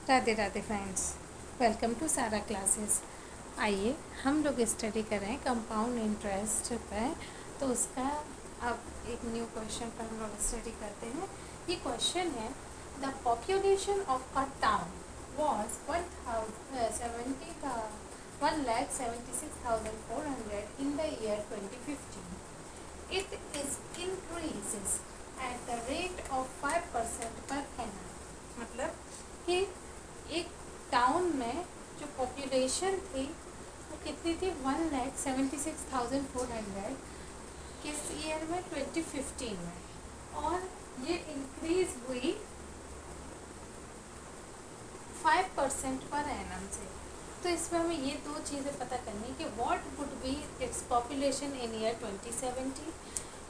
Radhe Radhe friends, welcome to Sara classes. आइए हम लोग स्टडी कर रहे हैं कंपाउंड इंटरेस्ट पर। तो उसका अब एक न्यू क्वेश्चन पर हम लोग स्टडी करते हैं। ये क्वेश्चन है, the population of a town was 1,76,400 in the year 2015. It is increases at the rate of 5% per annum. मतलब कि एक टाउन में जो पॉपुलेशन थी वो कितनी थी, 1,76,400 किस ईयर में, 2015 में, और ये इंक्रीज हुई 5% पर एनम से। तो इसमें हमें ये दो चीज़ें पता करनी कि what would be its population in year 2017,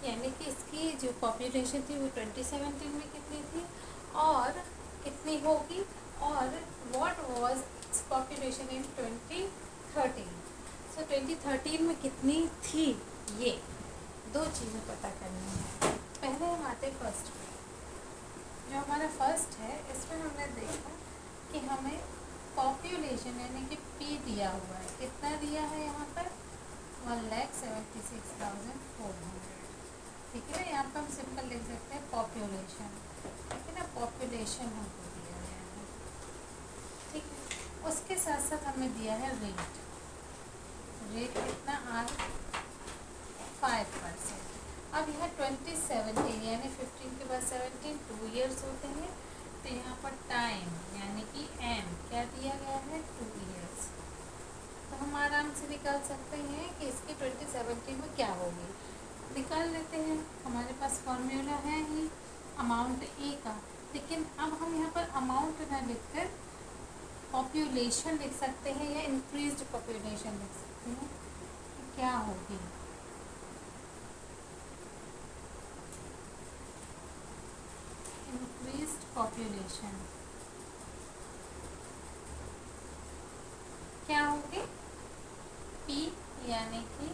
यानी कि इसकी जो पॉपुलेशन थी वो 2017 में कितनी थी और कितनी होगी, और what was its population in 2013। सो 2013 में कितनी थी, ये दो चीज़ें पता करनी है। पहले हम आते फर्स्ट पे। जो हमारा फर्स्ट है इसमें हमने देखा कि हमें पॉपुलेशन यानी कि पी दिया हुआ है, कितना दिया है यहाँ पर, 1,76,400। ठीक है ना, यहाँ पर हम सिंपल लिख सकते हैं पॉपुलेशन, ठीक है ना, पॉपुलेशन हमको दिया गया है। ठीक है, उसके साथ साथ हमें दिया है रेट। रेट कितना, आज 5%। अब यहाँ 2017 यानी 15 के बाद 17 2 ईयर्स होते हैं, तो यहाँ पर टाइम यानी कि एम क्या दिया गया है, 2 ईयर्स। तो हम आराम से निकाल सकते हैं कि इसकी 2017 में क्या होगी, निकाल लेते हैं। हमारे पास फॉर्मूला है ही अमाउंट ए का, लेकिन अब हम यहाँ पर अमाउंट ना लिखकर पॉपुलेशन लिख सकते हैं या इंक्रीज्ड पॉपुलेशन लिख सकते हैं। क्या होगी, इंक्रीज्ड पॉपुलेशन क्या होगी, पी यानी कि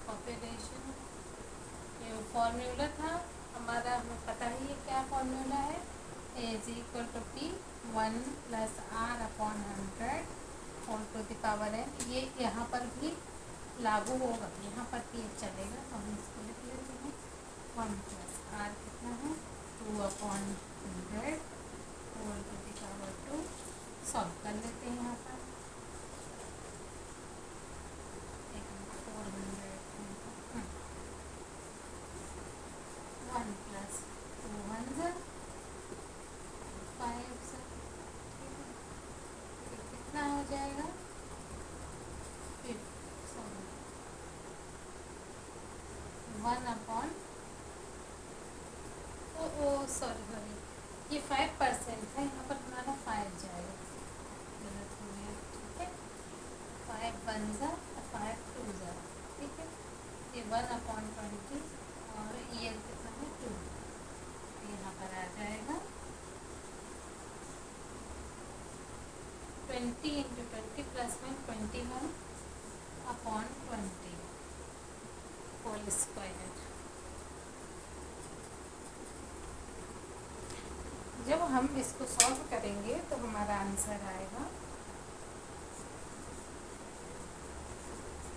पॉपुलेशन, ये फॉर्मूला था हमारा, हमें पता ही है क्या फॉर्मूला है, A is equal to P 1 + r/100 whole to the power n। ये यहाँ पर भी लागू होगा, यहाँ पर भी चलेगा, तो हम इसको लिख लेते हैं 1 + r कितना है, 2/100 whole to the power 2। Solve कर लेते हैं यहाँ पर, 1 + 200 5 से, कितना हो जाएगा, 1/, सॉरी ये 5% है, यहाँ पर हमारा 5 जाएगा, गलत हो गया। ठीक है, 5 × 1 = 5 × 2 = ठीक है, ये 1/20 और ये कितना है, 2, यहाँ पर आ जाएगा 20 × 20 + 1 21/20 होल स्क्वायर। जब हम इसको सॉल्व करेंगे तो हमारा आंसर आएगा,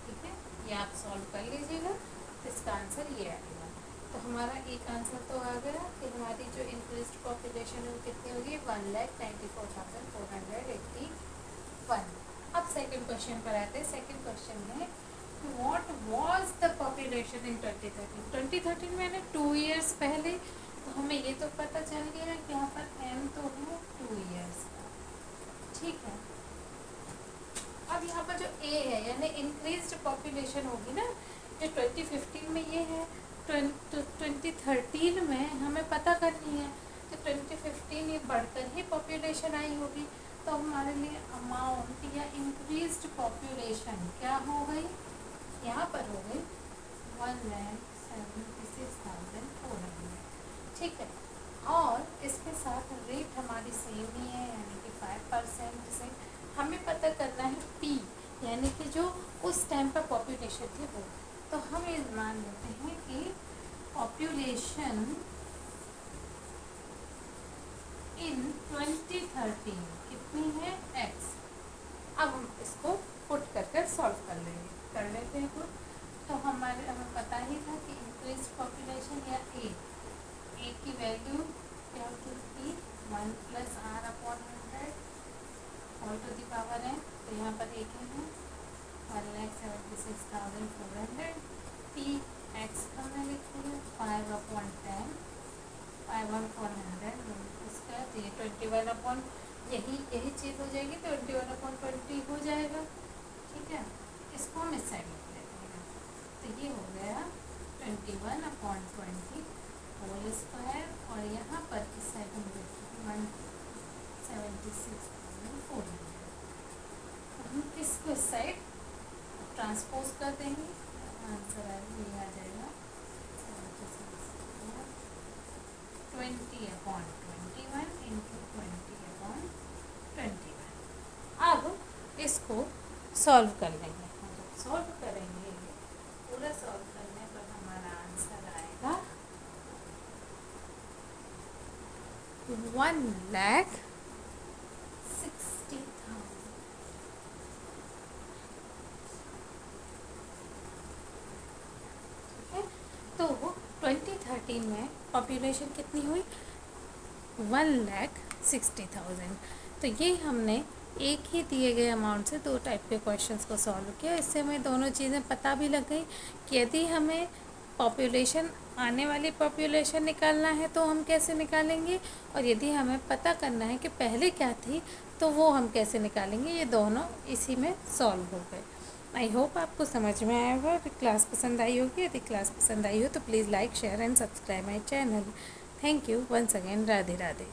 ठीक है, ये आप सॉल्व कर लीजिएगा, तो इसका आंसर ये आएगा। तो हमारा एक आंसर तो आ गया कि हमारी जो इंक्रीज्ड पॉपुलेशन है वो कितनी होगी, 1,94,481। अब सेकंड क्वेश्चन पर आते हैं। सेकंड क्वेश्चन है, what was the population in 2013। 2013 में ना 2 ईयर्स पहले, तो हमें ये तो पता चल गया कि यहाँ पर एम तो है 2 ईयर्स का। ठीक है, अब यहाँ पर जो ए है यानी इंक्रीज्ड पॉपुलेशन होगी ना, जो 2015 में ये है, 2013 में हमें पता करनी है, तो 2015 ये बढ़कर ही पॉपुलेशन आई होगी, तो हमारे लिए अमाउंट या इंक्रीज्ड पॉपुलेशन क्या हो गई, यहाँ पर हो गई 1,76,400। ठीक है, और इसके साथ रेट हमारी सेम ही है यानी कि 5% से। हमें पता करना है पी यानी कि जो उस टाइम पर पॉपुलेशन थी वो, तो हम ये मान लेते हैं कि पॉपुलेशन इन 2013 कितनी plus R upon 100 whole to the power है, तो यहाँ पर एक है 1,76,400। पी एक्स का मैं लिखूँगा 5/10, 5/100 स्क्वायर, तो ये 21 यही चीज़ हो जाएगी, 21/20 हो जाएगा। ठीक है, इसको हम इस साइड लिख लेते हैं, तो ये हो गया 21/20 होल स्क्वायर, और यहाँ पर इस साइड हम लिखेंगे 176,400। हम इसको इस साइड ट्रांसपोज कर देंगे, आंसर ये आ जाएगा 20/21 इंटू 20/21। अब इसको सॉल्व कर लेंगे। सॉल्व करेंगे, पूरा सॉल्व करने पर हमारा आंसर आएगा 1,60,000। तो 2013 में पॉपुलेशन कितनी हुई? 1,60,000। तो ये हमने एक ही दिए गए अमाउंट से दो टाइप के क्वेश्चंस को सॉल्व किया। इससे हमें दोनों चीज़ें पता भी लग गई कि यदि हमें पॉपुलेशन, आने वाली पॉपुलेशन निकालना है तो हम कैसे निकालेंगे, और यदि हमें पता करना है कि पहले क्या थी तो वो हम कैसे निकालेंगे। ये दोनों इसी में सॉल्व हो गए। आई होप आपको समझ में आया होगा। क्लास पसंद आई होगी, यदि क्लास पसंद आई हो तो please like, share and subscribe my channel. Thank you once again. Radhe Radhe.